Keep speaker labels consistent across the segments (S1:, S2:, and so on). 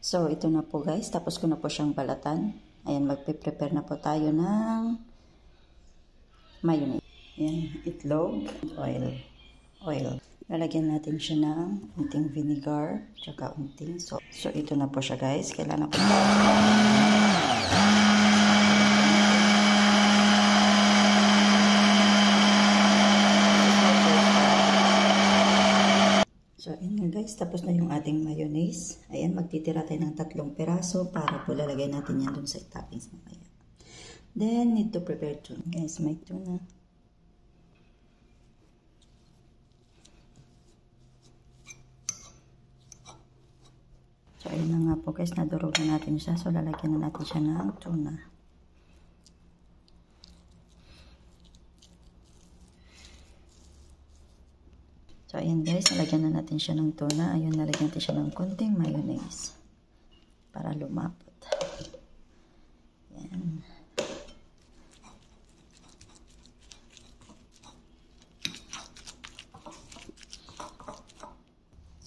S1: So, ito na po guys. Tapos ko na po siyang balatan. Ayan, magpe-prepare na po tayo ng mayonnaise. Ayan, itlog, oil. Lalagyan natin siya ng unting vinegar, tsaka unting salt. So, ito na po siya guys. Kailangan ko So, ayan nga guys, tapos na yung ating mayonnaise. Ayan, magtitira tayo ng 3 peraso para po lalagay natin yan dun sa toppings mamaya. Then, need to prepare tuna. Guys, may tuna. So, ayan na nga po guys, nadurog na natin siya. So, lalagyan na natin siya ng tuna. So, ayan guys, nalagyan na natin siya ng tuna. Ayun, nalagyan natin siya ng konting mayonnaise para lumapot. Ayan.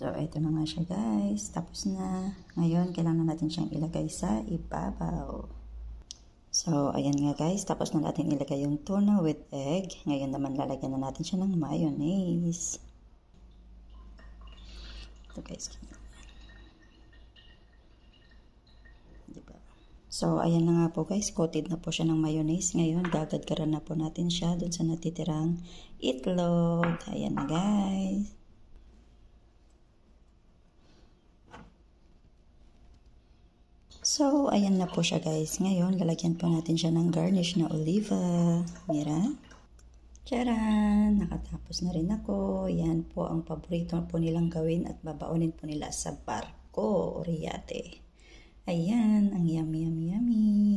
S1: So, ito na nga siya guys. Tapos na. Ngayon, kailangan natin siyang ilagay sa ibabaw. So, ayan nga guys. Tapos na natin ilagay yung tuna with egg. Ngayon naman, lalagyan na natin siya ng mayonnaise. Ito guys. Diba? So, ayan na nga po guys. Coated na po siya ng mayonnaise. Ngayon, gagadgaran na po natin siya dun sa natitirang itlog. Ayan na guys. So, ayan na po siya guys. Ngayon, lalagyan po natin siya ng garnish na oliva. Mira. Charan! Nakatapos na rin ako. Yan po ang paborito po nilang gawin at babaonin po nila sa barko o yate. Ayan, ang yummy, yummy, yummy.